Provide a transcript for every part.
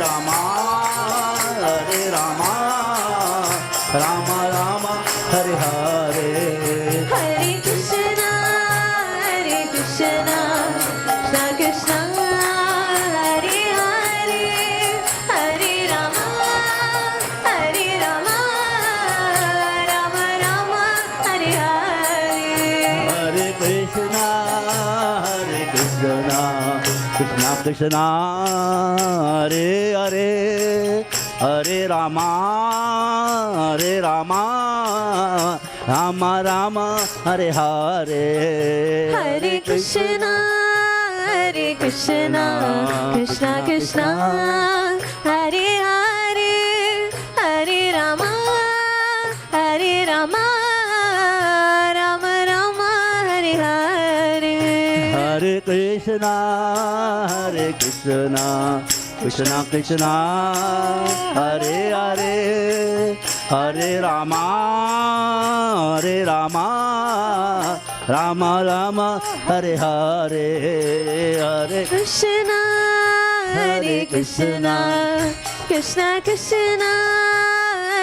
Rama, Hare Rama, Rama Rama, Hare Hare. Hare Krishna, Krishna Krishna, Hare Hare, Hare Rama, Rama Rama, Hare Hare. Hare Krishna, Krishna Krishna, Hare Hare, Hare Rama, Rama Rama, Hare Hare. Hare Krishna, Krishna Krishna, Hare Hare, Hare Rama, Rama Rama, Hare Hare. Hare Krishna, Krishna Krishna,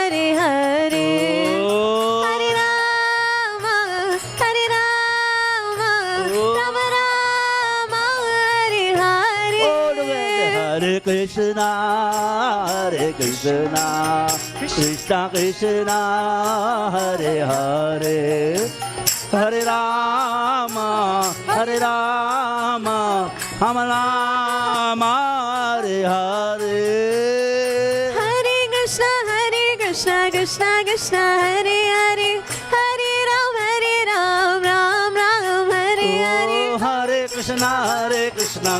Hare Hare, Hare Rama, Rama Rama, Hare Hare. Hare Krishna, Krishna Krishna, Hare Hare, Hare Rama, Rama Rama, Hare Hare. Hare Krishna, Krishna Krishna, Hare Hare, Hare Rama, Rama Rama, Hare Hare. Hare Krishna, Krishna Krishna, Hare Hare, Hare Ram, Ram Ram, Hare Hare. Oh, Hare Krishna,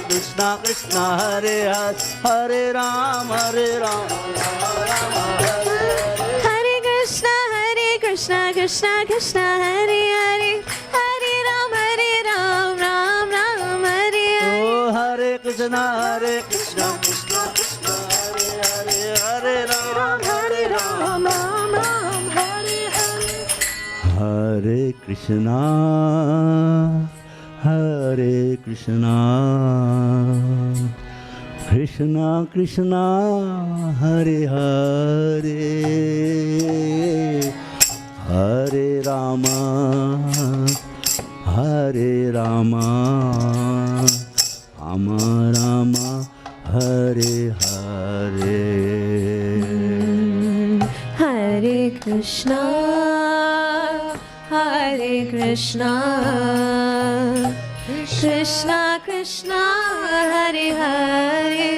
Krishna Krishna, Hare Hare, Hare Rama, Rama Hare Krishna, Krishna Krishna, Hare Hare, Hare Ram, Ram Ram, Hare Hare. Oh, Hare Krishna, Krishna Krishna, Hare Hare, Hare Rama, Ram Ram, Hare Hare. Hare Krishna, Krishna Krishna, Hare Hare, Hare Rama, Rama Rama, Hare Hare. Hare Krishna, Krishna Krishna, Hare Hare,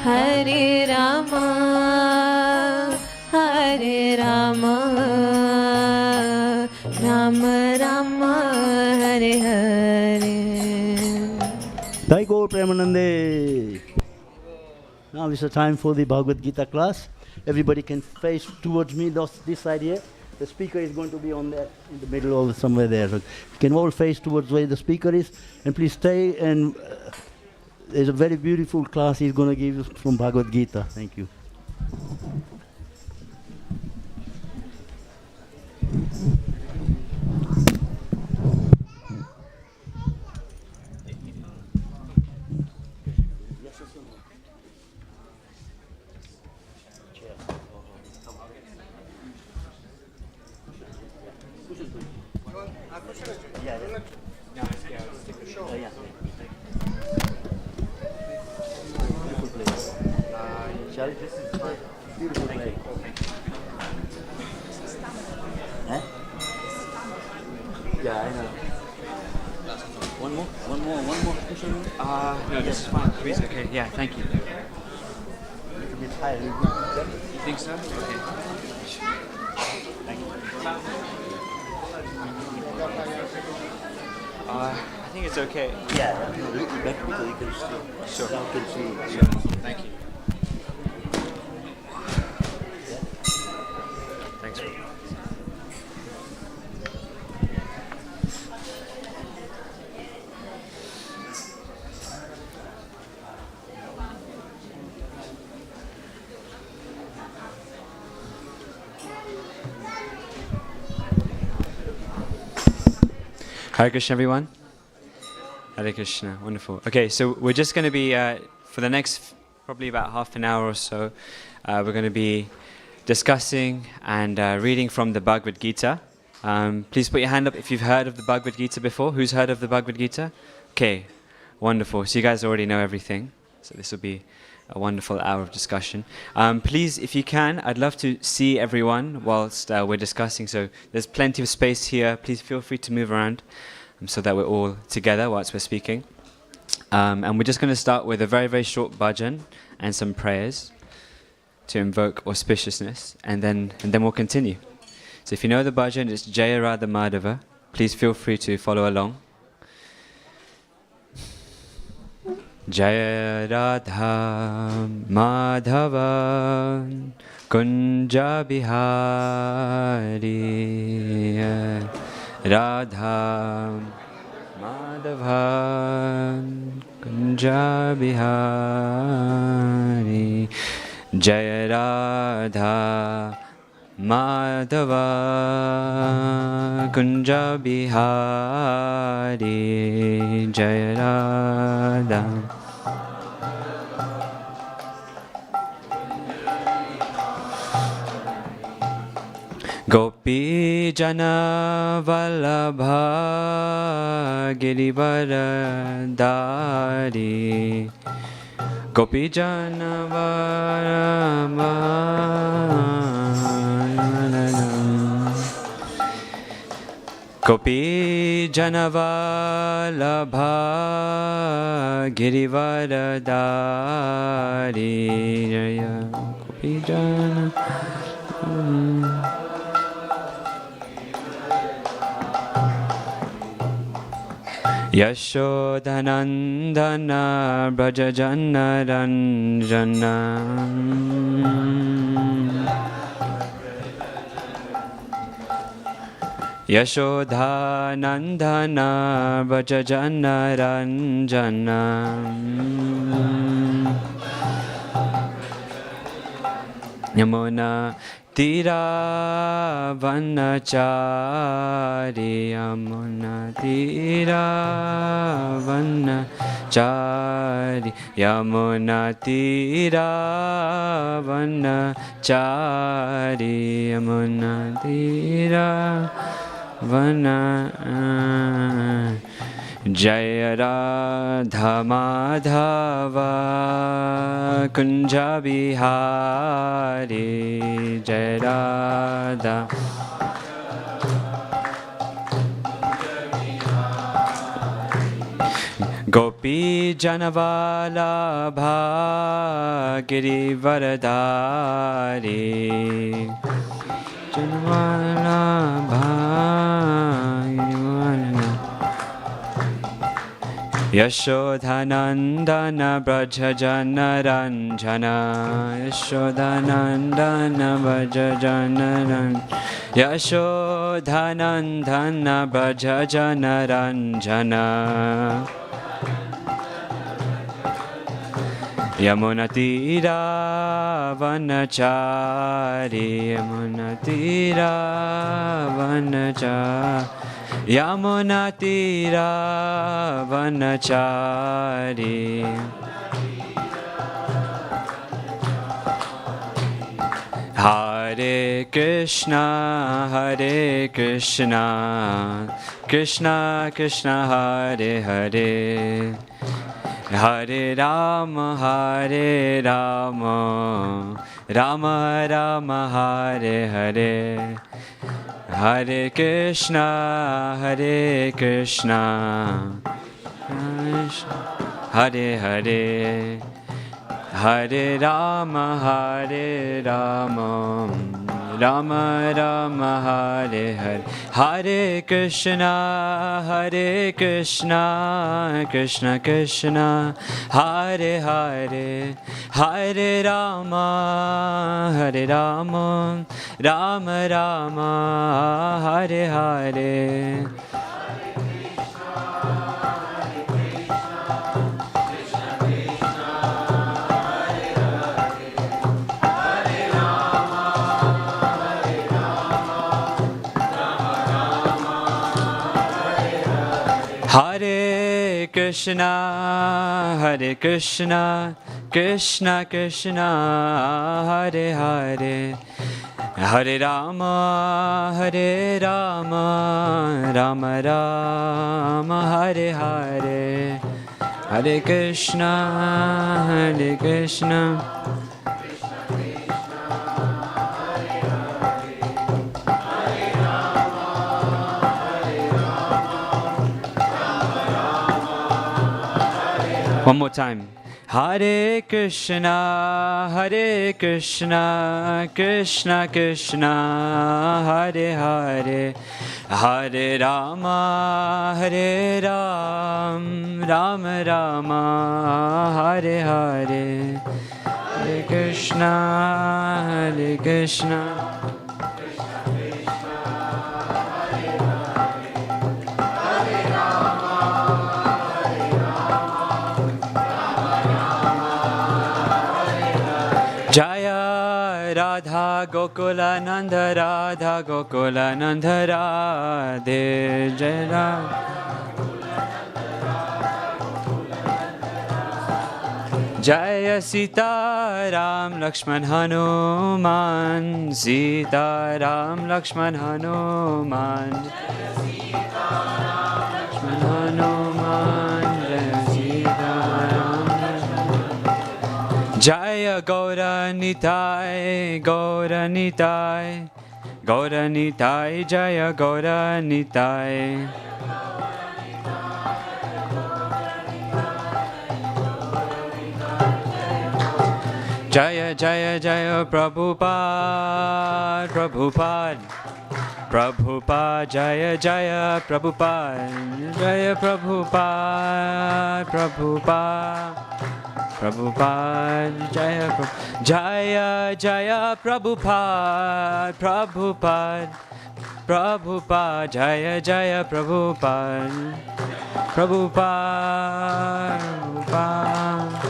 Hare Rama, Rama Rama, Hare Hare. Jai Gaur Premanande. Now is the time for the Bhagavad Gita class. Everybody can face towards me, this side here. The speaker is going to be on there, in the middle or somewhere there. So you can all face towards where the speaker is. And please stay, and there's a very beautiful class he's going to give you from Bhagavad Gita. Thank you. This is beautiful place. Huh? Yeah, I know. One more cushion. No, this is fine. Please, okay. Yeah, thank you. A little bit higher. You think so? Okay. Thank you. I think it's okay. Yeah, no, you better because you can see. Sure. Now you can see. Sure. Thank you. Thanks. Hare Krishna, everyone. Hare Krishna. Wonderful. Okay, so we're just going to be for the next probably about half an hour or so, we're going to be discussing and reading from the Bhagavad Gita. Please put your hand up if you've heard of the Bhagavad Gita before. Who's heard of the Bhagavad Gita? Okay, wonderful. So you guys already know everything. So this will be a wonderful hour of discussion. Please, if you can, I'd love to see everyone whilst we're discussing. So there's plenty of space here. Please feel free to move around so that we're all together whilst we're speaking. And we're just going to start with a very, very short bhajan and some prayers to invoke auspiciousness, and then we'll continue. So if you know the bhajan, it's Jaya Radha Madhava. Please feel free to follow along. Jaya Radha Madhava Kunja Bihari Radha Madhava Kunja Bihari Jaya Radha Madhava Kunja Bihari Jaya Radha. Gopi Jana Vallabha Girivara Dari Gopi Jana Vallabha Gopi Jana Vallabha Girivara Dari Jaya Gopi Jana Yashodhanandana Brajajana Ranjana Yashodhanandana Brajajana Ranjana Yamuna Tira Vanachari Yamuna Tira Vanachari Yamuna Tira Vanachari Yamuna Tira Vanachari Jaya Radha Madhava Kunja Bihari Jaya Radha Gopi Janavalabha Girivaradari Yashodhanandana Brajajana Ranjana Yashodhanandana Brajajana Ranjana Yashodhanandana Brajajana Ranjana Yamunatira Vanachari Yamunatira Vanachari Yamunatira Vanachari Hare Krishna Krishna Krishna Hare Hare Hare Rama Rama Rama Hare Hare Hare Krishna Krishna Hare Hare Hare Rama Rama Rama Hare Hare Hare Krishna Krishna Krishna Hare Hare Hare Rama Rama Rama Hare Hare Hare Krishna Krishna Krishna Hare Hare Hare Rama Rama Rama Hare Hare Hare Krishna One more time. Hare Krishna, Krishna Krishna, Hare Hare, Hare Rama, Rama Rama, Hare Hare, Hare Krishna, Jaya Radha Gokula Nanda Radha Gokula Nanda Radhe Jaya Jaya Sita Ram Lakshman Hanuman Sita Ram Lakshman Hanuman Lakshman Hanuman Jaya Gaura Nitai, Gaura Nitai, Gaura Nitai, Jaya Gaura Nitai. Jaya Jaya Jaya Prabhupada, Prabhupada, Prabhupada, Jaya Jaya Prabhupada, Jaya Prabhupada, Prabhupada. Prabhupada, Jaya Jaya Prabhupada, Prabhupada, Prabhupada, Jaya Jaya Prabhupada, Prabhupada, Prabhupada.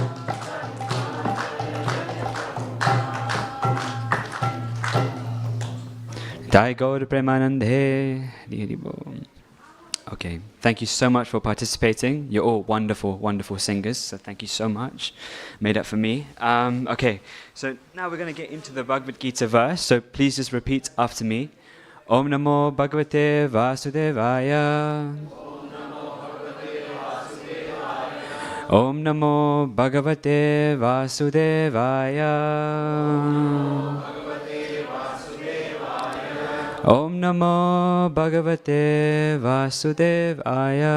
Jai Gaur Premanande. Okay, thank you so much for participating. You're all wonderful, wonderful singers, so thank you so much. Made up for me. Okay, so now we're going to get into the Bhagavad Gita verse, so please just repeat after me. Om Namo Bhagavate Vasudevaya. Om Namo Bhagavate Vasudevaya. Om Namo Bhagavate Vasudevaya.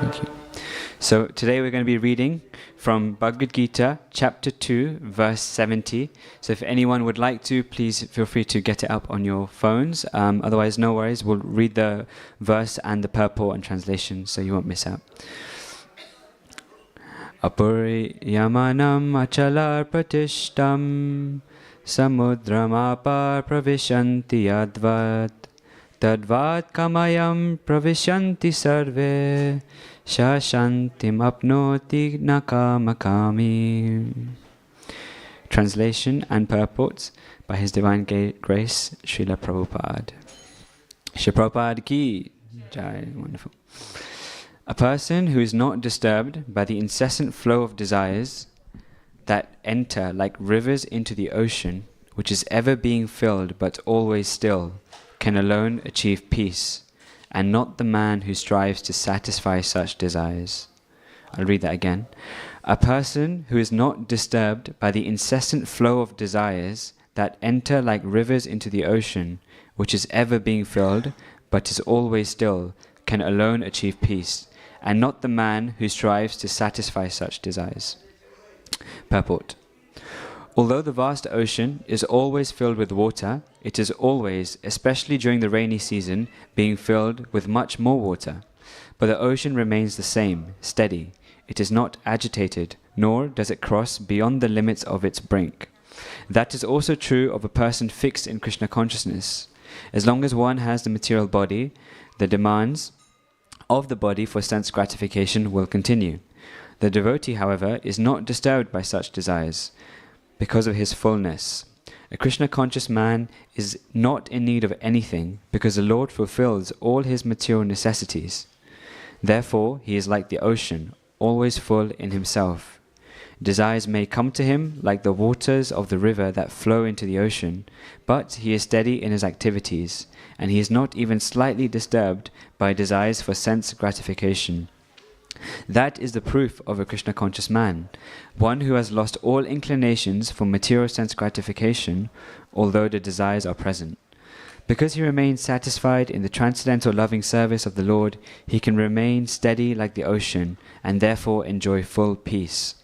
Thank you. So today we're going to be reading from Bhagavad Gita, chapter 2, verse 70. So if anyone would like to, please feel free to get it up on your phones. Otherwise, no worries. We'll read the verse and the purport and translation so you won't miss out. Apuriyamanam achalar pratishtam samudramapar pravishanti advat tadvat kamayam pravishanti sarve shashantim apnoti nakamakami. Translation and purport by His Divine Grace Srila Prabhupada. Srila Prabhupada ki jai. Wonderful. A person who is not disturbed by the incessant flow of desires that enter like rivers into the ocean, which is ever being filled but always still, can alone achieve peace, and not the man who strives to satisfy such desires. I'll read that again. A person who is not disturbed by the incessant flow of desires that enter like rivers into the ocean, which is ever being filled but is always still, can alone achieve peace, and not the man who strives to satisfy such desires. Purport. Although the vast ocean is always filled with water, it is always, especially during the rainy season, being filled with much more water. But the ocean remains the same, steady. It is not agitated, nor does it cross beyond the limits of its brink. That is also true of a person fixed in Krishna consciousness. As long as one has the material body, the demands of the body for sense gratification will continue. The devotee, however, is not disturbed by such desires because of his fullness. A Krishna-conscious man is not in need of anything because the Lord fulfills all his material necessities. Therefore, he is like the ocean, always full in himself. Desires may come to him like the waters of the river that flow into the ocean, but he is steady in his activities, and he is not even slightly disturbed by desires for sense gratification. That is the proof of a Krishna-conscious man, one who has lost all inclinations for material sense gratification, although the desires are present. Because he remains satisfied in the transcendental loving service of the Lord, he can remain steady like the ocean, and therefore enjoy full peace.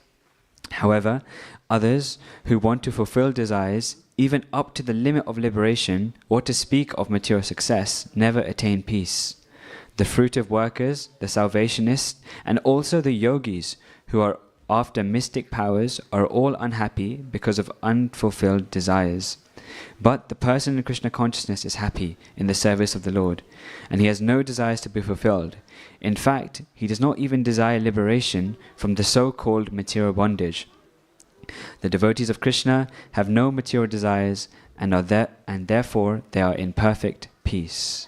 However, others who want to fulfill desires, even up to the limit of liberation, or to speak of material success, never attain peace. The fruitive workers, the salvationists, and also the yogis who are after mystic powers are all unhappy because of unfulfilled desires. But the person in Krishna consciousness is happy in the service of the Lord, and he has no desires to be fulfilled. In fact, he does not even desire liberation from the so-called material bondage. The devotees of Krishna have no material desires and therefore they are in perfect peace.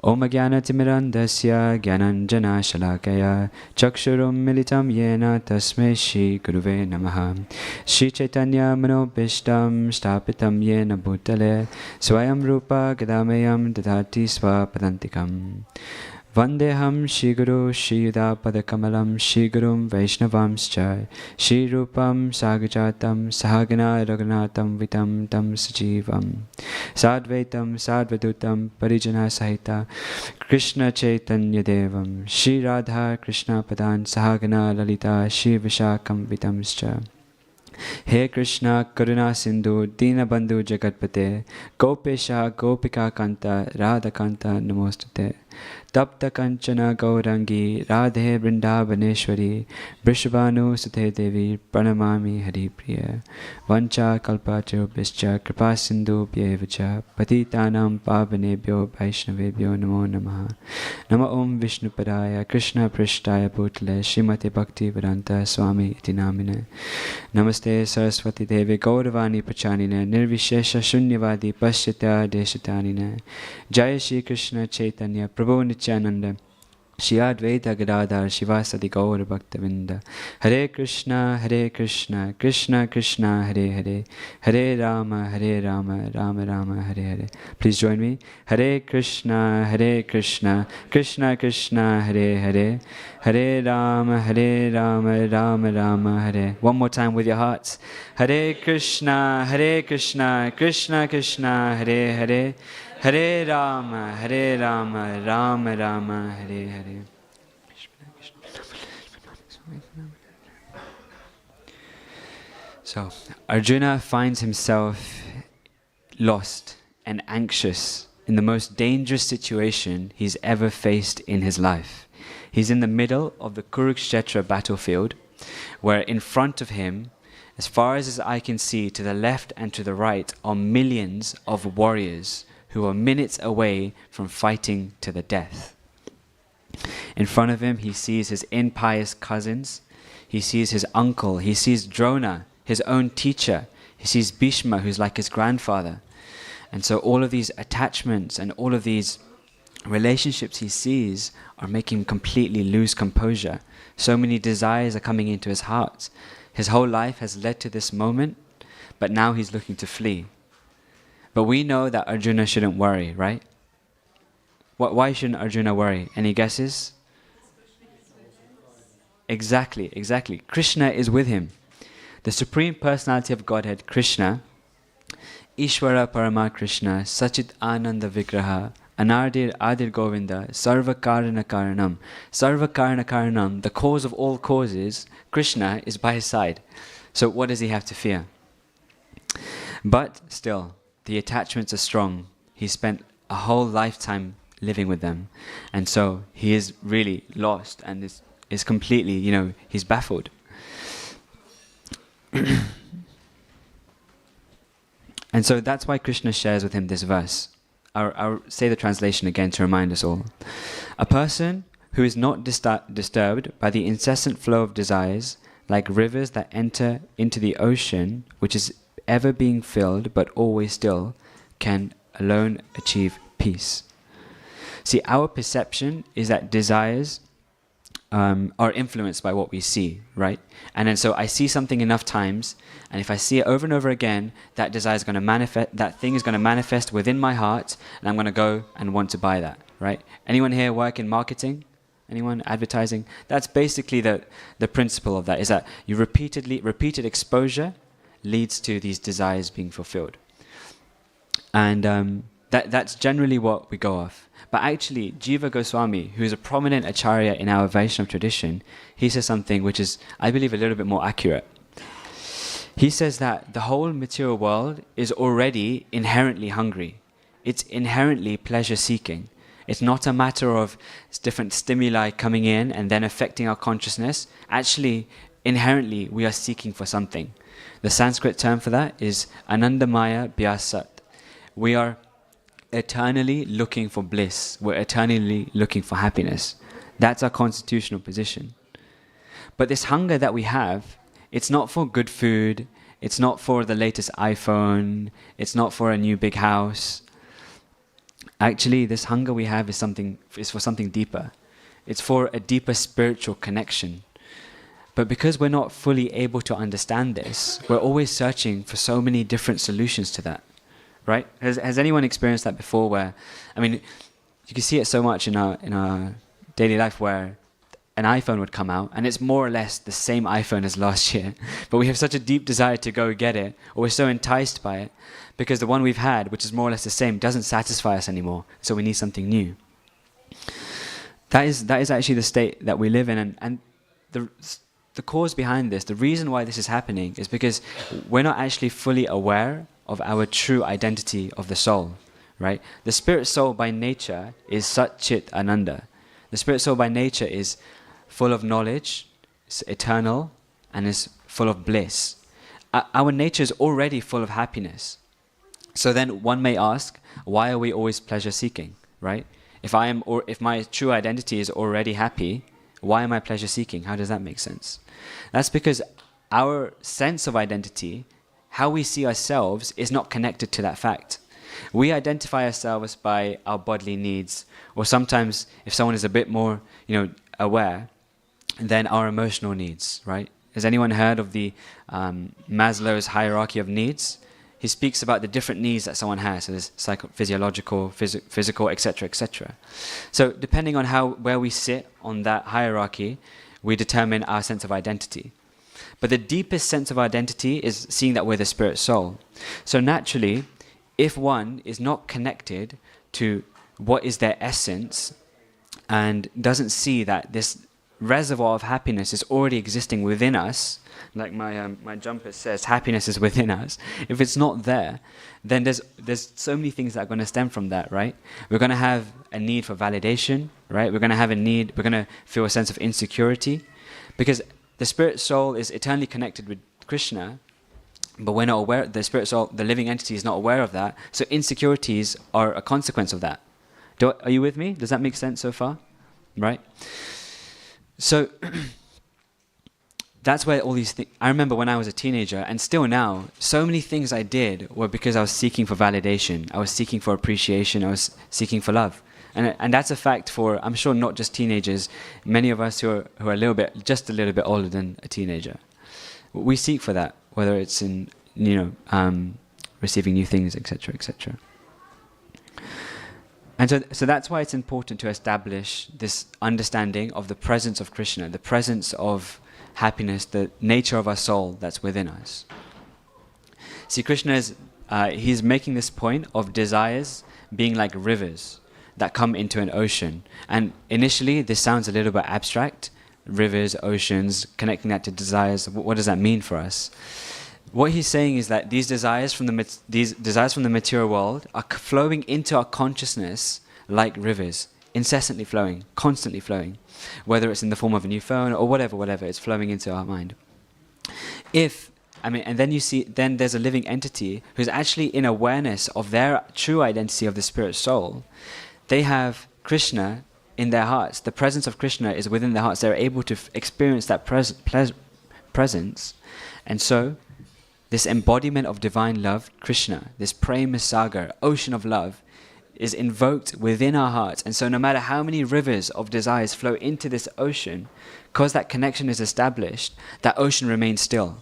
Om Jnana Timirandasya Jnananjana Shalakaya Chakshurum Militam Yena Tasmai Shri Guruve Namaha Shri Chaitanya Manobishtam Stapitam Yena Bhutale Swayam Rupa Gadamayam Dadati Swapadantikam Vandeham Shri Guru Shri Yudapada Kamalam Shri Gurum Vaishnavamscha Shri Rupam Sagajatam Sahagana Raghunatam Vitam Tam Sajivam Sadvaitam Sadvadutam Parijana Sahita Krishna Chaitanya Devam Shri Radha Krishna Padan Sahagana Lalita Shri Vishakam Vitamscha He Krishna Karuna Sindhu Dina Bandhu Jagatpate Gopesha Gopika Kanta Radha Kanta Namostate Tapta Kanchana Gaurangi Radhe Vrindavaneshwari Vrishabhanu Sute Devi Pranamami Hari Priya Vancha Kalpachurubhischa Kripa Sindhu Bhyevacha Patitanam Pavanebhyo Vaishnavebhyo Namo Namaha Nama Om Vishnupadaya Krishna Prishtaya Bhutale Srimati Bhaktivedanta Swami Iti Namine Namaste Saraswati Devi Gauravani Pachanine Nirvishesha Shunyavadi Paschita Deshatanine Jaya Shri Krishna Chaitanya Prabhu Nityananda Shri Advaita Gadadhar Shivasadi Gaura Bhaktivedanta Hare Krishna Krishna Krishna Hare Hare Hare Rama Rama Rama Hare Hare. Please join me. Hare Krishna Krishna Krishna Hare Hare Hare Rama Rama Rama Hare. One more time with your hearts. Hare Krishna Krishna Krishna Hare Hare Hare Rama Rama Rama Hare Hare. So, Arjuna finds himself lost and anxious in the most dangerous situation he's ever faced in his life. He's in the middle of the Kurukshetra battlefield, where in front of him, as far as his eye can see, to the left and to the right, are millions of warriors who are minutes away from fighting to the death. In front of him, he sees his impious cousins, he sees his uncle, he sees Drona, his own teacher, he sees Bhishma, who's like his grandfather. And so all of these attachments and all of these relationships he sees are making him completely lose composure. So many desires are coming into his heart. His whole life has led to this moment, but now he's looking to flee. But we know that Arjuna shouldn't worry, right? Why shouldn't Arjuna worry? Any guesses? Exactly. Krishna is with him. The Supreme Personality of Godhead, Krishna, Ishvara Parama Krishna, Sachit Ananda Vigraha, Anardir Adir Govinda, Sarva Karana Karanam. Sarva Karana Karanam, the cause of all causes, Krishna is by his side. So what does he have to fear? But still, the attachments are strong. He spent a whole lifetime living with them. And so he is really lost and is completely, he's baffled. And so that's why Krishna shares with him this verse. I'll say the translation again to remind us all. A person who is not disturbed by the incessant flow of desires, like rivers that enter into the ocean, which is ever being filled but always still, can alone achieve peace. See, our perception is that desires are influenced by what we see, right? And then so I see something enough times, and if I see it over and over again, that desire is going to manifest, that thing is going to manifest within my heart, and I'm going to go and want to buy that, right? Anyone here work in marketing? Anyone advertising? That's basically the principle of that, is that repeated exposure leads to these desires being fulfilled. And that's generally what we go off. But actually, Jiva Goswami, who is a prominent acharya in our Vaishnava tradition, he says something which is, I believe, a little bit more accurate. He says that the whole material world is already inherently hungry. It's inherently pleasure-seeking. It's not a matter of different stimuli coming in and then affecting our consciousness. Actually, inherently, we are seeking for something. The Sanskrit term for that is Anandamaya Bhyasat. We are eternally looking for bliss. We're eternally looking for happiness. That's our constitutional position. But this hunger that we have, it's not for good food, it's not for the latest iPhone, it's not for a new big house. Actually, this hunger we have is for something deeper. It's for a deeper spiritual connection. But because we're not fully able to understand this, we're always searching for so many different solutions to that. Right? Has anyone experienced that before? Where, I mean, you can see it so much in our daily life, where an iPhone would come out and it's more or less the same iPhone as last year, but we have such a deep desire to go get it, or we're so enticed by it because the one we've had, which is more or less the same, doesn't satisfy us anymore. So we need something new. That is actually the state that we live in, and the cause behind this, the reason why this is happening, is because we're not actually fully aware of our true identity of the soul, right? The spirit soul by nature is Sat Chit Ananda. The spirit soul by nature is full of knowledge, it's eternal, and is full of bliss. Our nature is already full of happiness. So then one may ask, why are we always pleasure-seeking, right? If my true identity is already happy, why am I pleasure-seeking? How does that make sense? That's because our sense of identity, how we see ourselves, is not connected to that fact. We identify ourselves by our bodily needs, or sometimes, if someone is a bit more, aware, then our emotional needs, right? Has anyone heard of the Maslow's hierarchy of needs? He speaks about the different needs that someone has. So there's physiological, physical, etc., etc. So depending on where we sit on that hierarchy, we determine our sense of identity. But the deepest sense of identity is seeing that we're the spirit soul. So naturally, if one is not connected to what is their essence and doesn't see that this reservoir of happiness is already existing within us, like my jumper says, happiness is within us. If it's not there, then there's so many things that are going to stem from that, right? We're going to have a need for validation, right? We're going to feel a sense of insecurity, because the spirit soul is eternally connected with Krishna, but we're not aware. The spirit soul, the living entity, is not aware of that. So insecurities are a consequence of that. Are you with me? Does that make sense so far? Right? So that's where all these things. I remember when I was a teenager, and still now, so many things I did were because I was seeking for validation. I was seeking for appreciation. I was seeking for love. And that's a fact for, I'm sure, not just teenagers. Many of us who are just a little bit older than a teenager, we seek for that, whether it's in receiving new things, etc., etc. And so that's why it's important to establish this understanding of the presence of Krishna, the presence of happiness, the nature of our soul that's within us. See, Krishna he's making this point of desires being like rivers that come into an ocean. And initially, this sounds a little bit abstract. Rivers, oceans, connecting that to desires. What does that mean for us? What he's saying is that these desires from the material world are flowing into our consciousness like rivers, incessantly flowing, constantly flowing, whether it's in the form of a new phone or whatever, it's flowing into our mind. And then there's a living entity who's actually in awareness of their true identity of the spirit soul. They have Krishna in their hearts. The presence of Krishna is within their hearts. They're able to experience that presence. And so, this embodiment of divine love, Krishna, this prema sagar, ocean of love, is invoked within our hearts. And so no matter how many rivers of desires flow into this ocean, because that connection is established, that ocean remains still.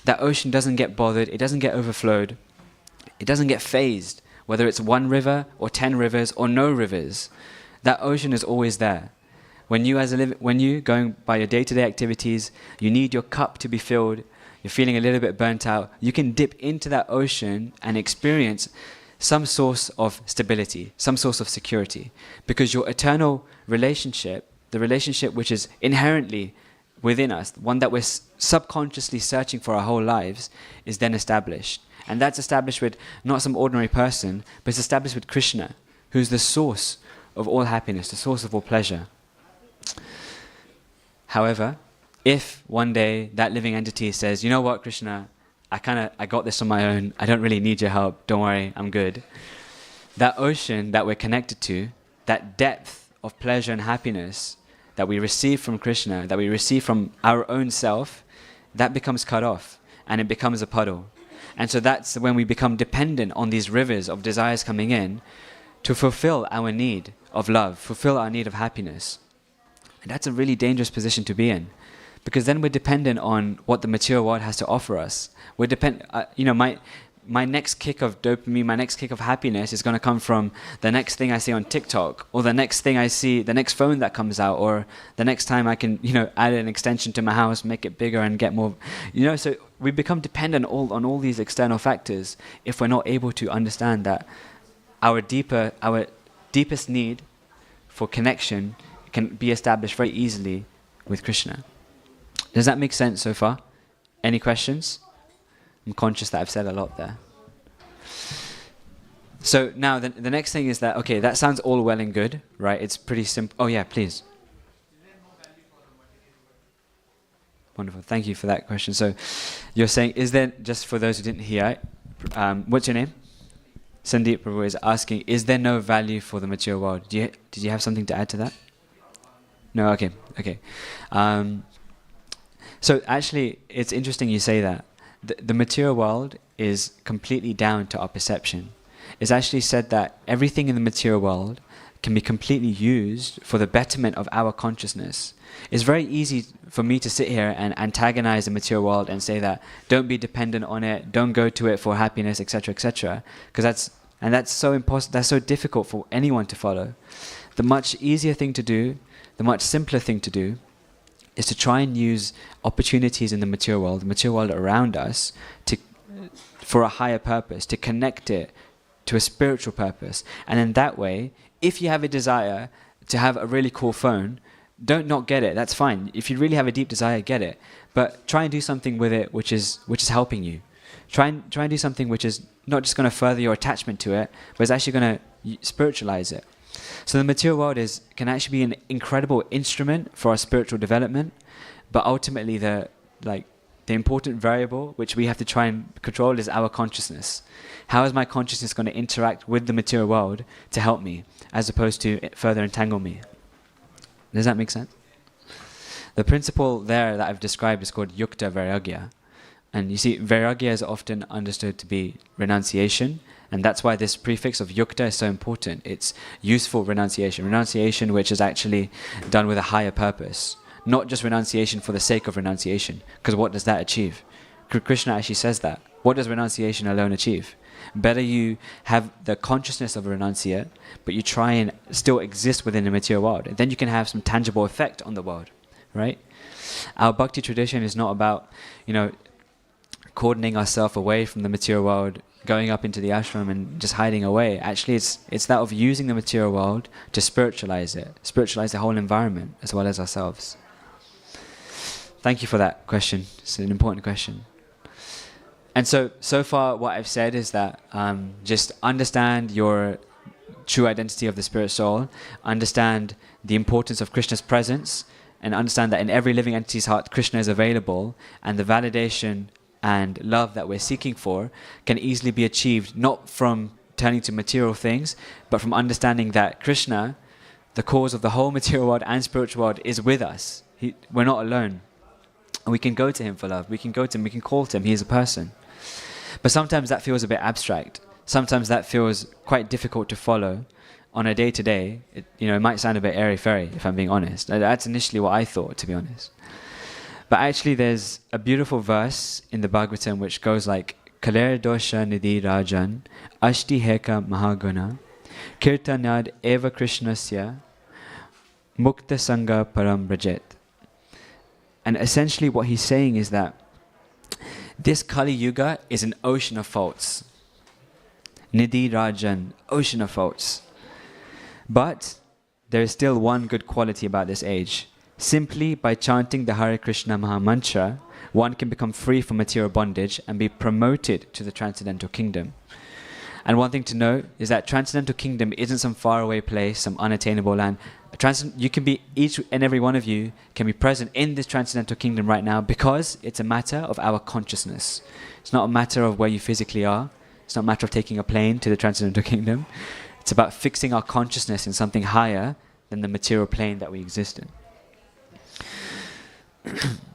That ocean doesn't get bothered, it doesn't get overflowed, it doesn't get phased, whether it's 1 river or 10 rivers or no rivers. That ocean is always there. When you going by your day-to-day activities, you need your cup to be filled, you're feeling a little bit burnt out, you can dip into that ocean and experience some source of stability, some source of security, because your eternal relationship, the relationship which is inherently within us, one that we're subconsciously searching for our whole lives, is then established. And that's established with not some ordinary person, but it's established with Krishna, who's the source of all happiness, the source of all pleasure. However, if one day that living entity says, you know what, Krishna, I got this on my own, I don't really need your help, don't worry, I'm good. That ocean that we're connected to, that depth of pleasure and happiness that we receive from Krishna, that we receive from our own self, that becomes cut off and it becomes a puddle. And so that's when we become dependent on these rivers of desires coming in to fulfill our need of love, fulfill our need of happiness. And that's a really dangerous position to be in, because then we're dependent on what the material world has to offer us. We're my next kick of dopamine, my next kick of happiness is going to come from the next thing I see on TikTok, or the next thing I see, the next phone that comes out, or the next time I can, add an extension to my house, make it bigger and get more, so we become dependent on all these external factors if we're not able to understand that our deepest need for connection can be established very easily with Krishna. Does that make sense so far? Any questions? I'm conscious that I've said a lot there. So now the next thing is that, okay, that sounds all well and good, right? It's pretty simple. Oh yeah, please. Wonderful, thank you for that question. So you're saying, is there, just for those who didn't hear, what's your name? Sandeep Prabhu is asking, is there no value for the material world? Did you have something to add to that? No, okay. So actually, it's interesting you say that. The material world is completely down to our perception. It's actually said that everything in the material world can be completely used for the betterment of our consciousness. It's very easy for me to sit here and antagonize the material world and say that don't be dependent on it, don't go to it for happiness, etc., etc. Because that's so impossible. That's so difficult for anyone to follow. The much easier thing to do, the much simpler thing to do, is to try and use opportunities in the material world around us, for a higher purpose, to connect it to a spiritual purpose. And in that way, if you have a desire to have a really cool phone, don't not get it, that's fine. If you really have a deep desire, get it. But try and do something with it which is helping you. Try and do something which is not just going to further your attachment to it, but is actually going to spiritualize it. So the material world can actually be an incredible instrument for our spiritual development, but ultimately the important variable which we have to try and control is our consciousness. How is my consciousness going to interact with the material world to help me, as opposed to further entangle me? Does that make sense? The principle there that I've described is called yukta vairagya. And you see, vairagya is often understood to be renunciation, and that's why this prefix of yukta is so important. It's useful renunciation which is actually done with a higher purpose, not just renunciation for the sake of renunciation, because what does that achieve? Krishna actually says that. What does renunciation alone achieve? Better you have the consciousness of a renunciate, but you try and still exist within the material world. And then you can have some tangible effect on the world, right? Our bhakti tradition is not about, cordoning ourselves away from the material world, going up into the ashram and just hiding away. Actually, it's that of using the material world to spiritualize the whole environment as well as ourselves. Thank you for that question. It's an important question. And so far what I've said is that just understand your true identity of the spirit soul, understand the importance of Krishna's presence, and understand that in every living entity's heart, Krishna is available, and the validation and love that we're seeking for can easily be achieved not from turning to material things, but from understanding that Krishna, the cause of the whole material world and spiritual world, is with us. We're not alone. And we can go to him for love. We can go to him, we can call to him, he is a person. But sometimes that feels a bit abstract. sometimes that feels quite difficult to follow on a day-to-day. It might sound a bit airy-fairy, if I'm being honest. That's initially what I thought, to be honest. But actually there's a beautiful verse in the Bhagavatam which goes like, Kaler dosha nidhi rajan, ashti heka mahaguna, kirtanad eva krishnasya, mukta sangha param brajet. And essentially what he's saying is that this Kali Yuga is an ocean of faults. Nidhi Rajan, ocean of faults. But there is still one good quality about this age. Simply by chanting the Hare Krishna Maha Mantra, one can become free from material bondage and be promoted to the Transcendental Kingdom. And one thing to note is that Transcendental Kingdom isn't some faraway place, some unattainable land. You can be, each and every one of you can be present in this Transcendental Kingdom right now because it's a matter of our consciousness. It's not a matter of where you physically are. It's not a matter of taking a plane to the Transcendental Kingdom. It's about fixing our consciousness in something higher than the material plane that we exist in.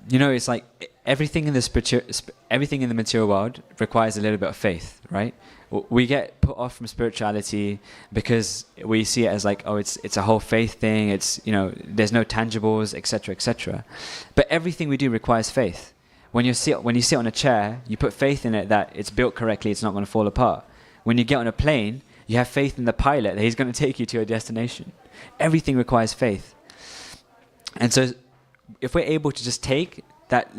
It's like everything in the material world requires a little bit of faith, right? We get put off from spirituality because we see it as like, oh, it's a whole faith thing. It's, there's no tangibles, etc., etc. But everything we do requires faith. When you sit on a chair, you put faith in it that it's built correctly, it's not going to fall apart. When you get on a plane, you have faith in the pilot that he's going to take you to your destination. Everything requires faith. And so if we're able to just take that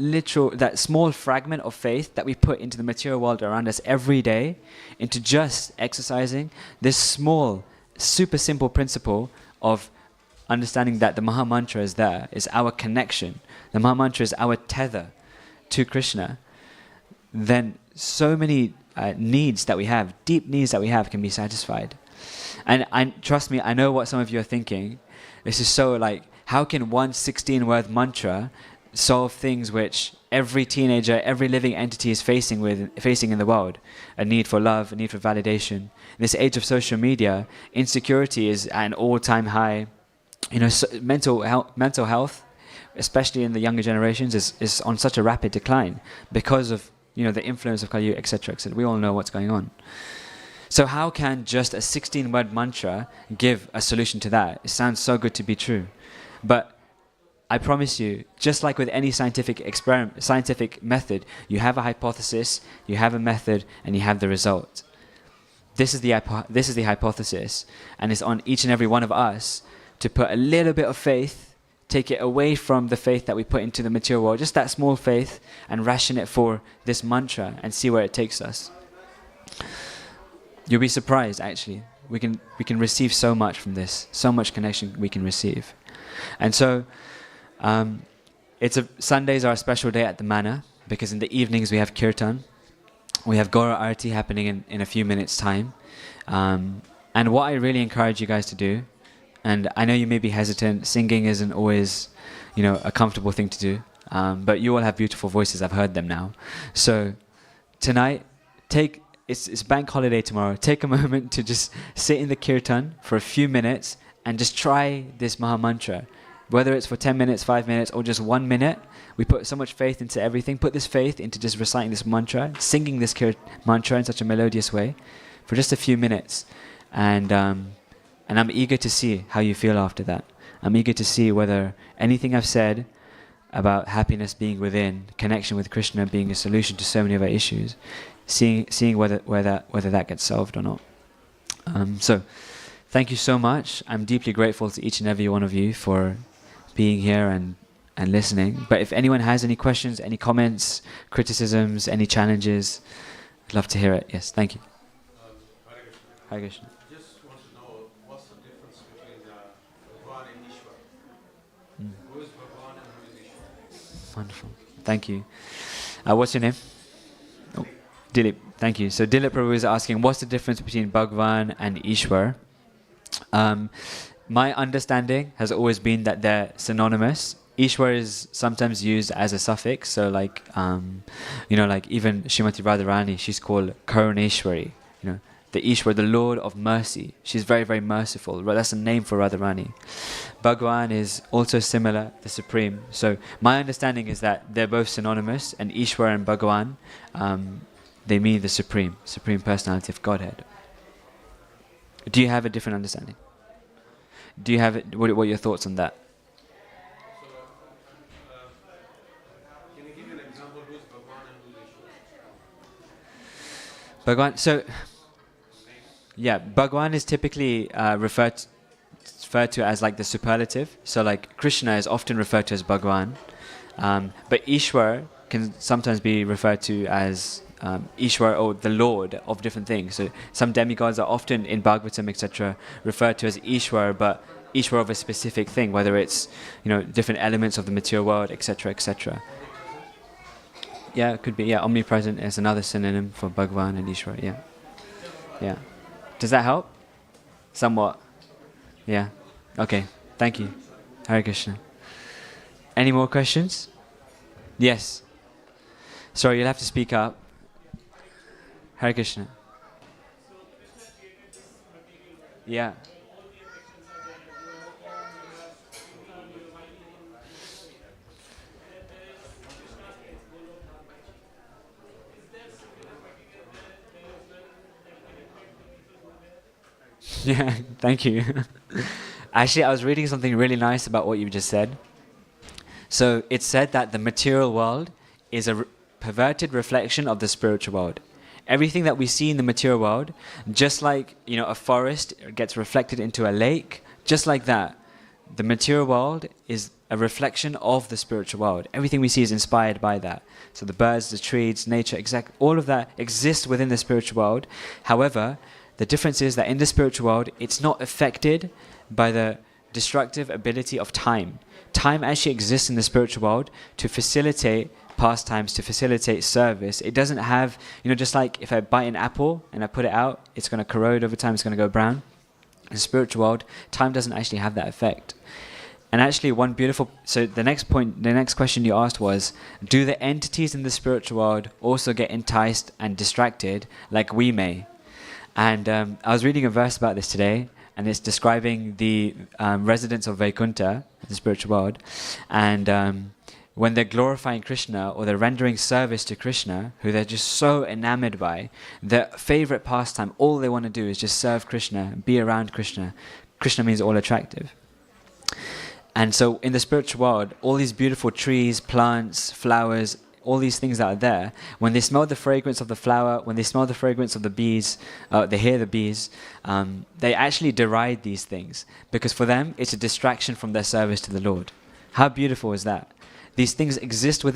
small fragment of faith that we put into the material world around us every day, into just exercising this small, super simple principle of understanding that the Maha Mantra is there, is our connection. The Maha Mantra is our tether to Krishna. Then so many needs that we have, deep needs that we have, can be satisfied. And trust me, I know what some of you are thinking. This is so like, how can one 16-word mantra solve things which every teenager, every living entity is facing in the world? A need for love, a need for validation. In this age of social media, insecurity is at an all-time high. Mental health, especially in the younger generations, is on such a rapid decline because of the influence of Kali Yuga, etc., etc. We all know what's going on. So how can just a 16-word mantra give a solution to that? It sounds so good to be true. But I promise you, just like with any scientific method, you have a hypothesis, you have a method, and you have the result. This is the hypothesis, and it's on each and every one of us to put a little bit of faith, take it away from the faith that we put into the material world, just that small faith, and ration it for this mantra and see where it takes us. You'll be surprised, actually. We can receive so much from this, so much connection we can receive. And so, Sundays are a special day at the manor because in the evenings we have kirtan. We have Gora Arati happening in a few minutes' time. And what I really encourage you guys to do, and I know you may be hesitant, singing isn't always, a comfortable thing to do, but you all have beautiful voices, I've heard them now. So tonight, it's bank holiday tomorrow, take a moment to just sit in the kirtan for a few minutes and just try this Maha Mantra. Whether it's for 10 minutes, 5 minutes, or just 1 minute, we put so much faith into everything. Put this faith into just reciting this mantra, singing this mantra in such a melodious way for just a few minutes. And I'm eager to see how you feel after that. I'm eager to see whether anything I've said about happiness being within, connection with Krishna being a solution to so many of our issues, seeing whether that gets solved or not. So, thank you so much. I'm deeply grateful to each and every one of you for being here and listening. But if anyone has any questions, any comments, criticisms, any challenges, I'd love to hear it. Yes, thank you. Hare Krishna. I just want to know what's the difference between Bhagwan and Ishwar. Who is Bhagwan and who is Ishwar? Wonderful. Thank you. What's your name? Oh, Dilip. Thank you. So Dilip Prabhu is asking, what's the difference between Bhagwan and Ishwar? My understanding has always been that they're synonymous. Ishwar is sometimes used as a suffix, so like even Srimati Radharani, she's called Karuneshwari, the Ishwar, the Lord of Mercy. She's very, very merciful. That's a name for Radharani. Bhagwan is also similar, the Supreme. So my understanding is that they're both synonymous, and Ishwar and Bhagwan, they mean the Supreme Personality of Godhead. Do you have a different understanding? Do you have it? What are your thoughts on that? Can you give an example who's Bhagwan and who's Ishwar? Bhagwan. So, yeah, Bhagwan is typically referred to as like the superlative. So, like Krishna is often referred to as Bhagwan, but Ishwar can sometimes be referred to as Ishwar, or the Lord of different things. So some demigods are often in Bhagavatam, etc., referred to as Ishwar, but Ishwar of a specific thing, whether it's different elements of the material world, etc., etc. Yeah, it could be. Yeah, omnipresent is another synonym for Bhagwan and Ishwar. Yeah, yeah. Does that help? Somewhat. Yeah. Okay. Thank you. Hare Krishna. Any more questions? Yes. Sorry, you'll have to speak up. Hare Krishna. Yeah. Yeah, thank you. Actually, I was reading something really nice about what you just said. So it said that the material world is a perverted reflection of the spiritual world. Everything that we see in the material world, just like a forest gets reflected into a lake, just like that, the material world is a reflection of the spiritual world. Everything we see is inspired by that. So the birds, the trees, nature, all of that exists within the spiritual world. However, the difference is that in the spiritual world, it's not affected by the destructive ability of time. Time actually exists in the spiritual world to facilitate pastimes, to facilitate service. It doesn't have, just like if I bite an apple and I put it out, it's going to corrode over time, it's going to go brown. In the spiritual world, time doesn't actually have that effect. And actually so the next question you asked was, do the entities in the spiritual world also get enticed and distracted like we may? And I was reading a verse about this today, and it's describing the residents of Vaikuntha, the spiritual world, and when they're glorifying Krishna or they're rendering service to Krishna, who they're just so enamored by, their favorite pastime, all they want to do is just serve Krishna, be around Krishna. Krishna means all attractive. And so in the spiritual world, all these beautiful trees, plants, flowers, all these things that are there, when they smell the fragrance of the flower, when they smell the fragrance of the bees, they hear the bees, they actually deride these things, because for them it's a distraction from their service to the Lord. How beautiful is that? These things exist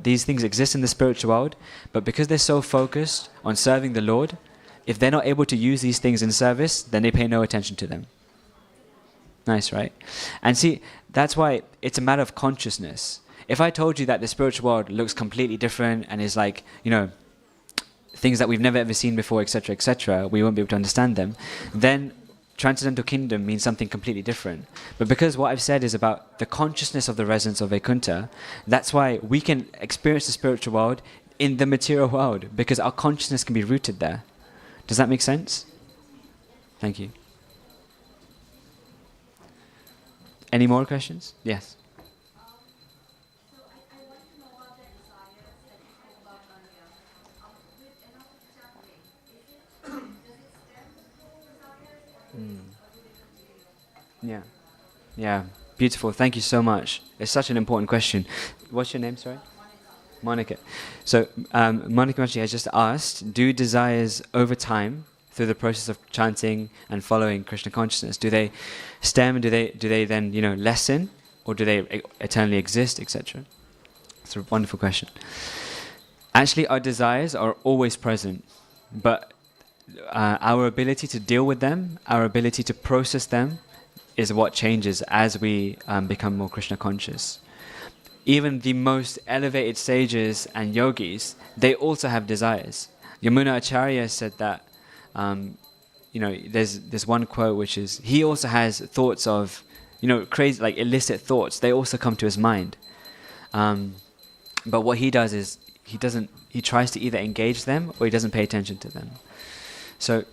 these things exist in the spiritual world, but because they're so focused on serving the Lord, if they're not able to use these things in service, then they pay no attention to them. Nice, right? And see, that's why it's a matter of consciousness. If I told you that the spiritual world looks completely different and is like, things that we've never ever seen before, etc., we won't be able to understand them, then Transcendental Kingdom means something completely different. But because what I've said is about the consciousness of the residents of Vaikuntha, that's why we can experience the spiritual world in the material world, because our consciousness can be rooted there. Does that make sense? Thank you. Any more questions? Yes. Yeah. Yeah. Beautiful. Thank you so much. It's such an important question. What's your name, sorry? Monica. So, Monica Machi has just asked, do desires over time, through the process of chanting and following Krishna consciousness, do they stem, do they then, lessen, or do they eternally exist, etc.? It's a wonderful question. Actually, our desires are always present, but our ability to deal with them, our ability to process them, is what changes as we become more Krishna conscious. Even the most elevated sages and yogis, they also have desires. Yamuna Acharya said that, there's one quote which is, he also has thoughts of, crazy, like illicit thoughts. They also come to his mind. But what he does is, he tries to either engage them or he doesn't pay attention to them. So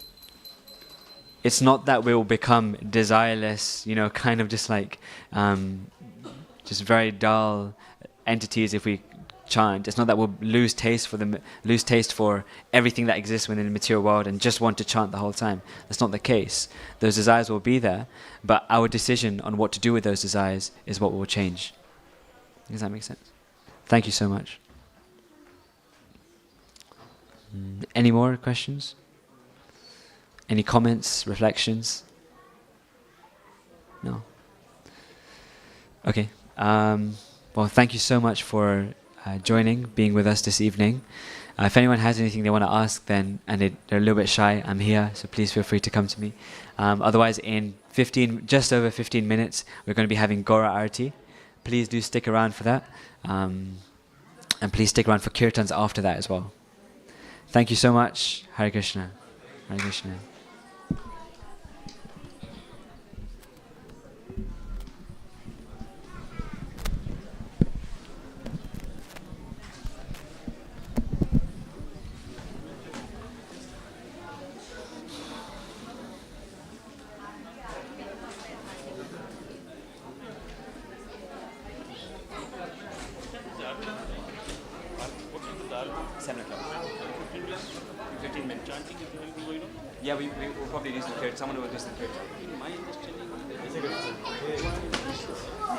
it's not that we'll become desireless, kind of just like, just very dull entities if we chant. It's not that we'll lose taste for everything that exists within the material world and just want to chant the whole time. That's not the case. Those desires will be there, but our decision on what to do with those desires is what will change. Does that make sense? Thank you so much. Any more questions? Any comments, reflections? No? Okay. Well, thank you so much for joining, being with us this evening. If anyone has anything they want to ask, then and they're a little bit shy, I'm here, so please feel free to come to me. Otherwise, in just over 15 minutes, we're going to be having Gora Arati. Please do stick around for that. And please stick around for kirtans after that as well. Thank you so much. Hare Krishna. Hare Krishna. Yeah, we'll probably do some kirtan. Someone will do some kirtan. In my understanding, there is a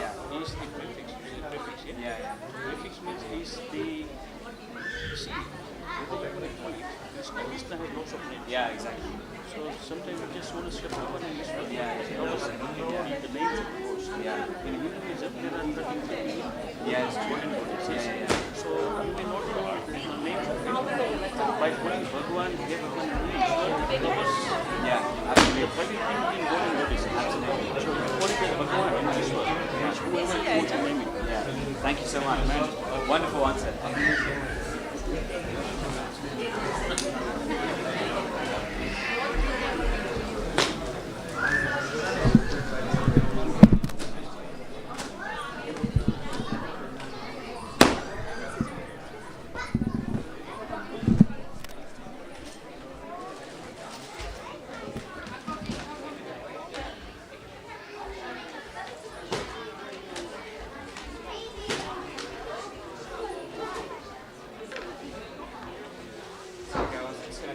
Yeah. he is the prefix, yeah? Yeah. Prefix means he is the, see, whatever you call it, Krishna has lots of names. Yeah, exactly. So sometimes we just want to slip over and Krishna. Yeah. The names of course. Yeah. In Hinduism, there are 13 Yeah, it's golden goddesses. Yeah. So you may not know the names of Krishna. By calling Bhagwan, Hey Bhagwan, Yeah, absolutely. everything in golden goddesses. Absolutely. So you call it as Bhagwan in Ishwar. Whoever calls the name. Yeah. Thank you so much. Wonderful answer. Okay, I was just gonna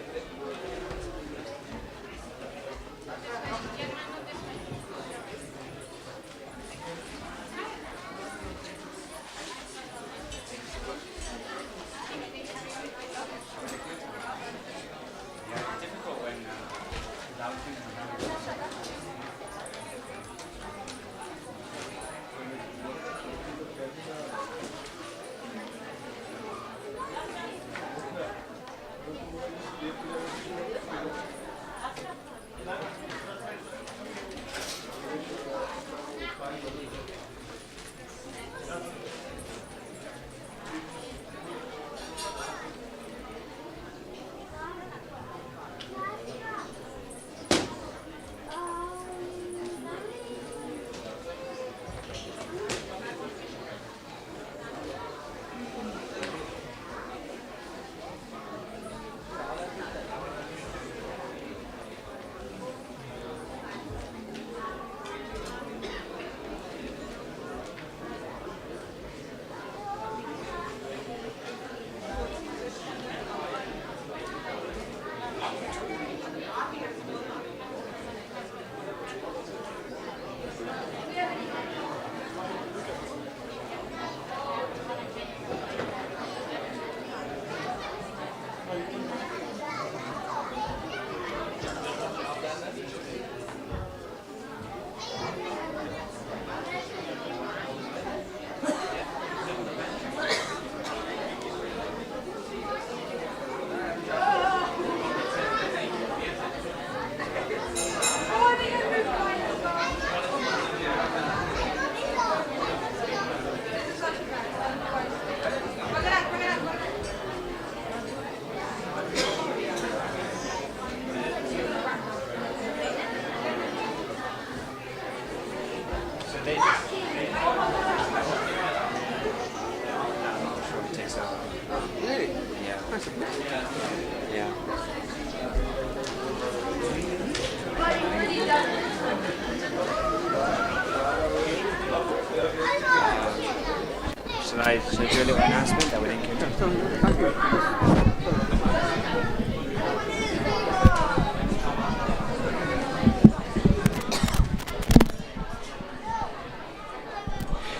Should I do a little announcement that we're in Kirtan?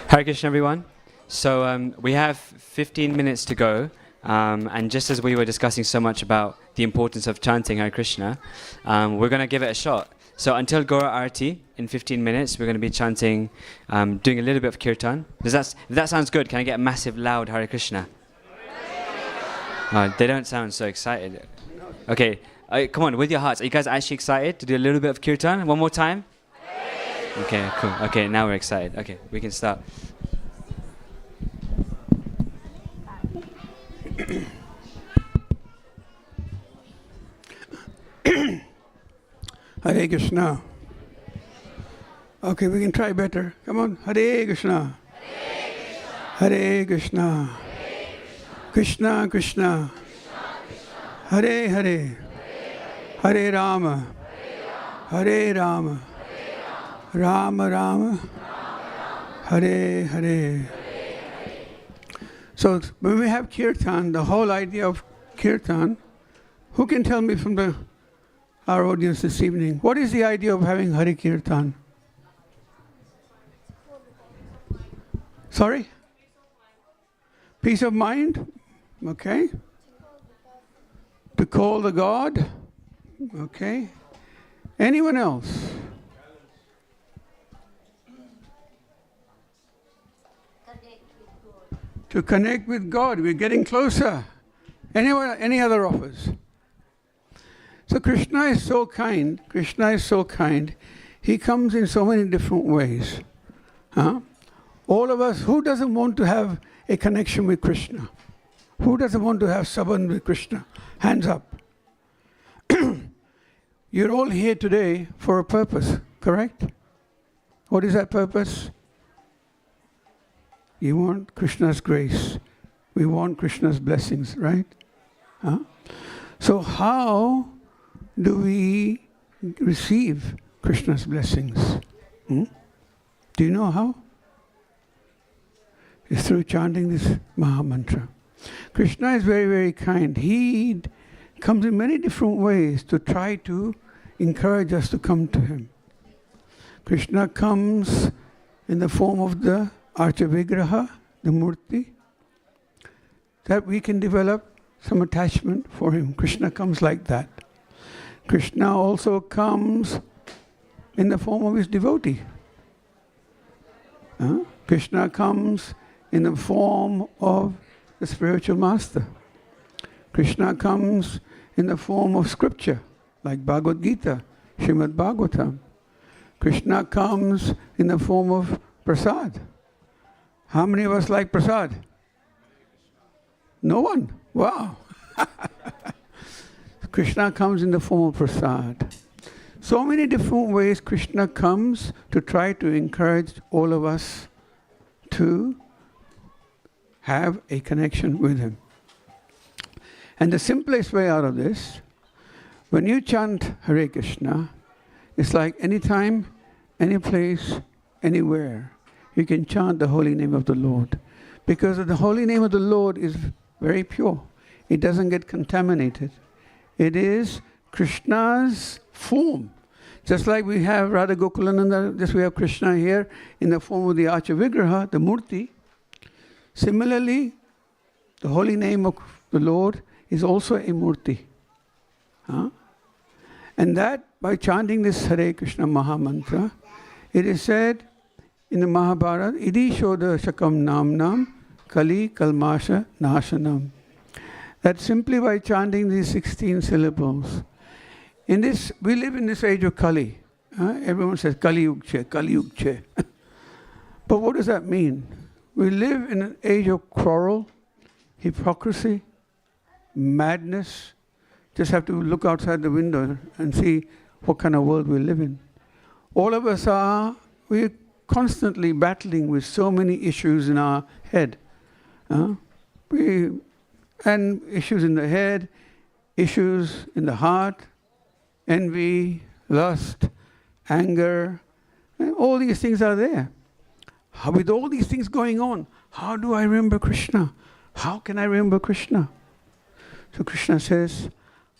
Hare Krishna, everyone. So we have 15 minutes to go, and just as we were discussing so much about the importance of chanting Hare Krishna, we're going to give it a shot. So until Gora Arati, in 15 minutes, we're going to be chanting, doing a little bit of Kirtan. If that sounds good, can I get a massive, loud Hare Krishna? They don't sound so excited. Okay, come on, with your hearts. Are you guys actually excited to do a little bit of Kirtan? One more time? Okay, cool. Okay, now we're excited. Okay, we can start. Hare Krishna. Okay, we can try better. Come on. Hare Krishna. Hare Krishna. Krishna Krishna. Hare Hare. Hare Rama. Hare Rama. Rama Rama. Hare Hare. So when we have Kirtan, the whole idea of Kirtan, who can tell me from our audience this evening, what is the idea of having Hare Kirtan? Sorry? Peace of mind? Okay. To call the God? Okay. Anyone else? To connect with God. We're getting closer. Anyone, any other offers? So Krishna is so kind. Krishna is so kind. He comes in so many different ways. All of us, who doesn't want to have a connection with Krishna? Who doesn't want to have sabandh with Krishna? Hands up. You're all here today for a purpose, correct? What is that purpose? You want Krishna's grace. We want Krishna's blessings, right? So how do we receive Krishna's blessings? Do you know how? It's through chanting this Maha Mantra. Krishna is very, very kind. He comes in many different ways to try to encourage us to come to Him. Krishna comes in the form of the Archa Vigraha, the Murti, that we can develop some attachment for Him. Krishna comes like that. Krishna also comes in the form of His devotee. Krishna comes in the form of the spiritual master. Krishna comes in the form of scripture, like Bhagavad Gita, Srimad Bhagavatam. Krishna comes in the form of prasad. How many of us like prasad? No one? Wow. Krishna comes in the form of prasad. So many different ways Krishna comes to try to encourage all of us to have a connection with Him. And the simplest way out of this, when you chant Hare Krishna, it's like anytime, any place, anywhere, you can chant the holy name of the Lord. Because the holy name of the Lord is very pure. It doesn't get contaminated. It is Krishna's form. Just like we have Radha Gokulananda, just we have Krishna here in the form of the Archa Vigraha, the Murti. Similarly, the holy name of the Lord is also a Murti. And that, by chanting this Hare Krishna Maha Mantra, it is said in the Mahabharata, Idi Shodha Shakam Namnam Kali Kalmasha Nashanam. That simply by chanting these 16 syllables. We live in this age of Kali. Everyone says Kali Yug Che, Kali Yug Che. But what does that mean? We live in an age of quarrel, hypocrisy, madness. Just have to look outside the window and see what kind of world we live in. All of us we're constantly battling with so many issues in our head. And issues in the head, issues in the heart, envy, lust, anger, and all these things are there. with all these things going on, how do I remember Krishna? How can I remember Krishna? So Krishna says,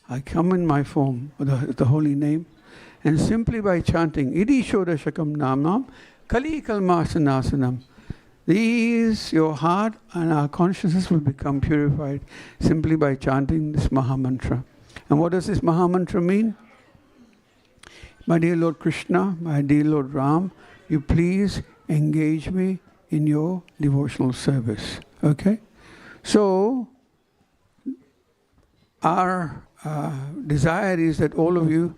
I come in my form, the holy name, and simply by chanting, Idi Shodashakam Namam, Kali Kalmasanasanam, these, your heart and our consciousness will become purified simply by chanting this Maha Mantra. And what does this Maha Mantra mean? My dear Lord Krishna, my dear Lord Ram, you please engage me in your devotional service. Okay? So, our desire is that all of you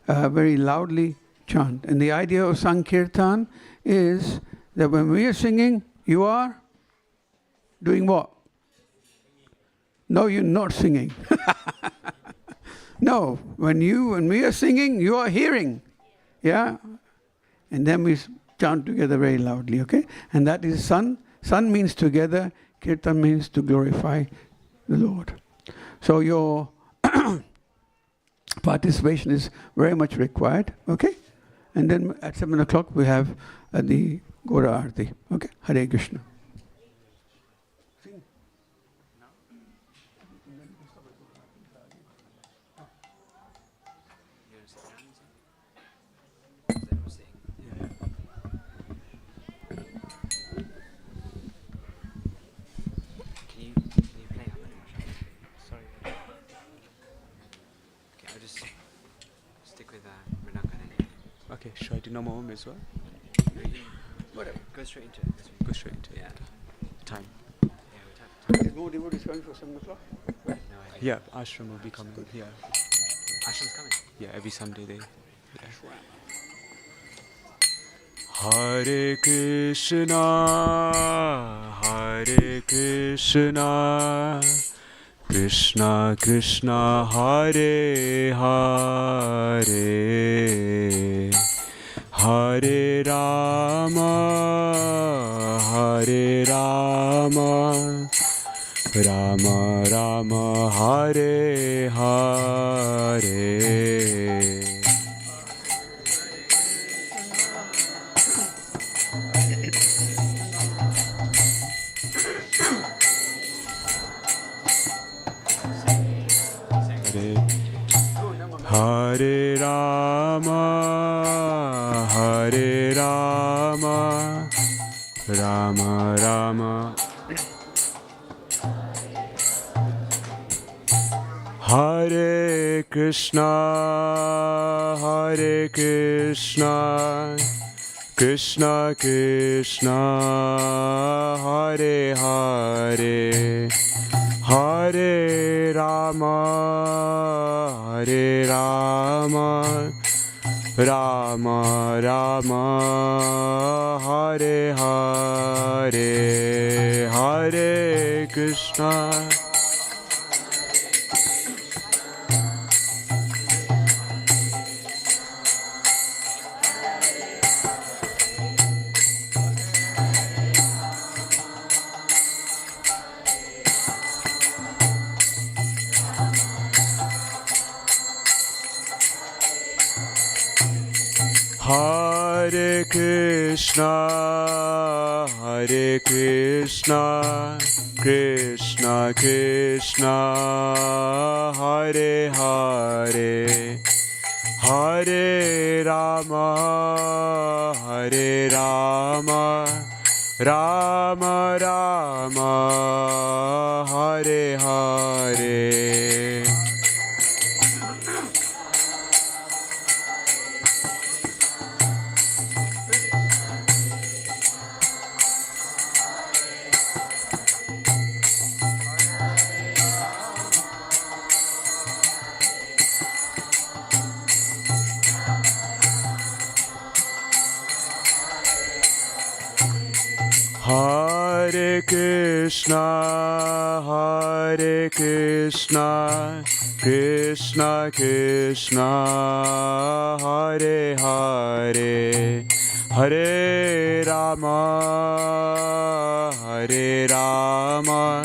very loudly chant. And the idea of Sankirtan is that when we are singing, you are doing what? No, you're not singing. No, when we are singing, you are hearing. Yeah? And then we chant together very loudly, okay? And that is San. San means together. Kirtan means to glorify the Lord. So your participation is very much required, okay? And then at 7 o'clock we have the Gora Arti, okay? Hare Krishna. Okay, should I do normal home as well? Whatever. Go straight into it. Go straight into it. Yeah. Time. Yeah, we have Is more devotees coming for 7 o'clock? no idea. Yeah, Ashram will be coming. Yeah, Ashram's coming. yeah, every Sunday they. Hare Krishna, Hare Krishna, Krishna Krishna, Hare Hare, Hare Rama, Hare Rama, Rama Rama, Hare Hare. Hare Rama, Hare Rama, Rama Rama, Hare Krishna, Hare Krishna, Krishna Krishna, Hare Hare, Hare Rama, Hare Rama, Rama Rama, Hare Hare, Hare Krishna. Hare Krishna, Hare Krishna, Krishna Krishna, Hare Hare, Hare Rama, Hare Rama, Rama Rama, Hare Hare. Hare Krishna, Hare Krishna, Krishna Krishna, Hare Hare, Hare Rama, Hare Rama,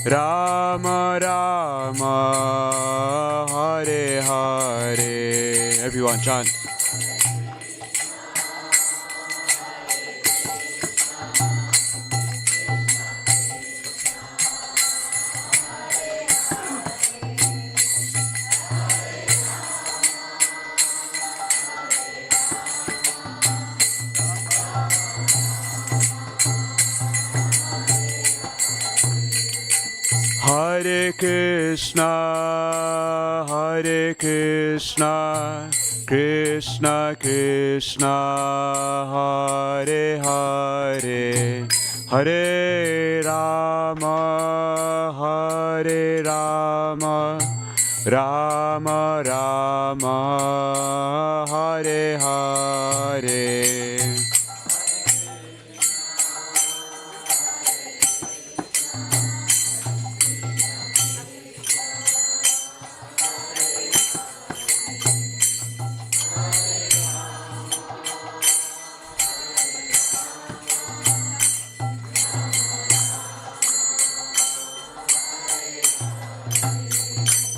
Rama Rama, Hare Hare. Everyone chant. Hare Krishna, Hare Krishna, Krishna Krishna, Hare Hare, Hare Rama, Hare Rama, Rama Rama, Hare Hare.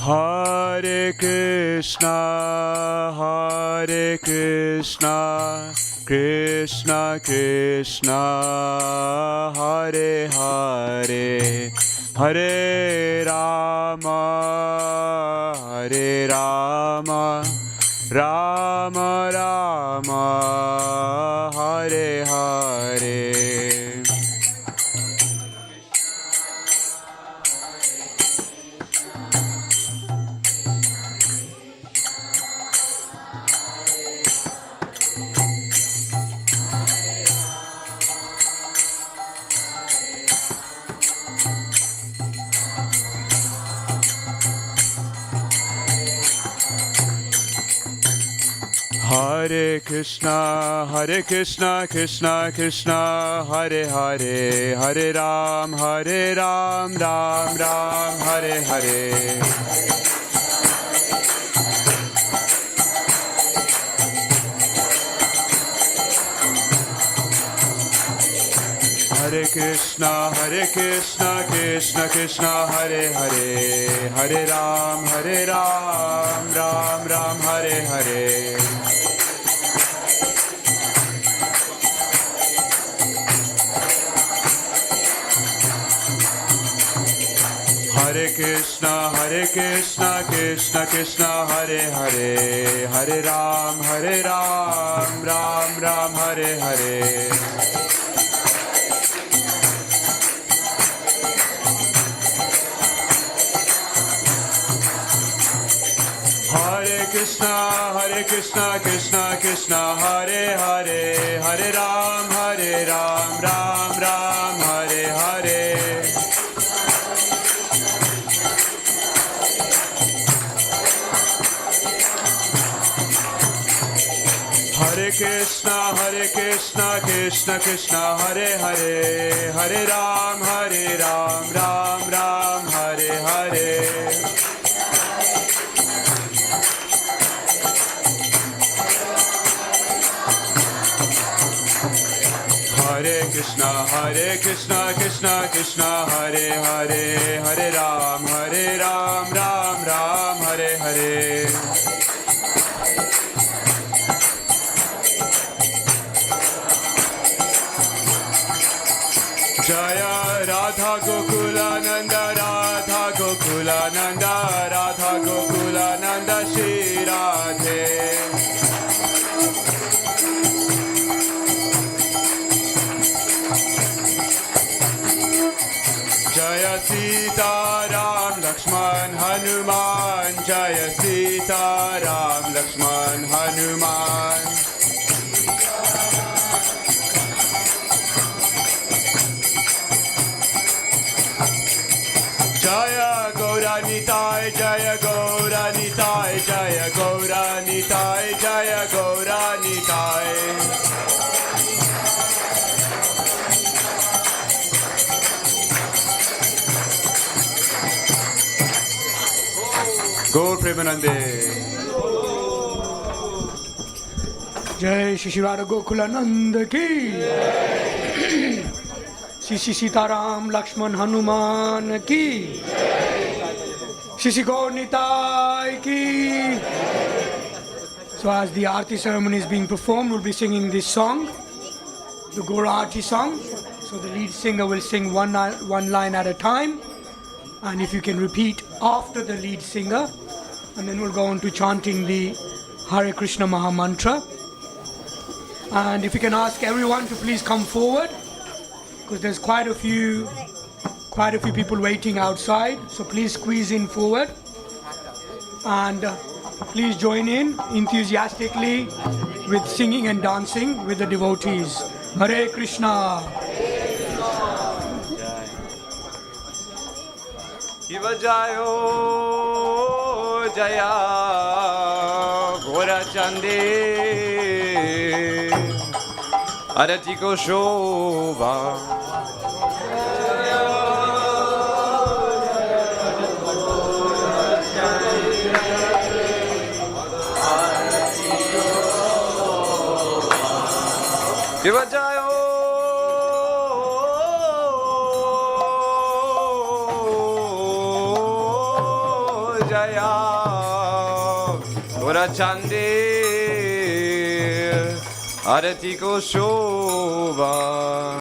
Hare Krishna, Hare Krishna, Krishna Krishna, Hare Hare, Hare Rama, Hare Rama, Rama Rama, Hare Hare. Hare Krishna, Krishna Krishna, Hare Hare, Hare Ram, Ram Ram, Hare Hare. Hare Krishna, Krishna Krishna, Hare Hare, Hare Ram, Ram Ram, Hare Hare. Hare Krishna, Krishna Krishna, Hare Hare, Hare Ram, Ram Ram, Hare Hare. Hare Krishna, Krishna Krishna, Hare Hare, Hare Ram, Ram Ram, Hare Hare. Hare Krishna, Krishna Krishna, Hare Hare, Hare Ram, Ram Ram, Hare Hare. Hare Krishna, Krishna Krishna, Hare Hare, Hare Ram, Ram Ram, Hare Hare. Jaya Radha Gokula Nanda, Radha Gokula Nanda, Radha Gokula Nanda, Shri Radhe. Jaya Sita Ram Lakshman Hanuman, Jaya Sita Ram Lakshman Hanuman. Jaya Gauranitai, Jaya Gauranitai, Jaya Gauranitai, Jaya Gauranitai. Gaur Premanande. जय श्री राधा गोकुलानंद की श्री श्री सीताराम लक्ष्मण हनुमान की श्री श्री गौर निताय की. So as the Aarti ceremony is being performed, we'll be singing this song, the Gaur Aarti song. So the lead singer will sing one line at a time, and if you can repeat after the lead singer, and then we'll go on to chanting the Hare Krishna Maha Mantra. And if you can ask everyone to please come forward, because there's quite quite a few people waiting outside, so please squeeze in forward and please join in enthusiastically with singing and dancing with the devotees. Hare Krishna. Shiva Jayo Jaya Gora Chande Arati Ko Shobha Shiva Jayo Jaya Gora Chande Arati Ko Shobha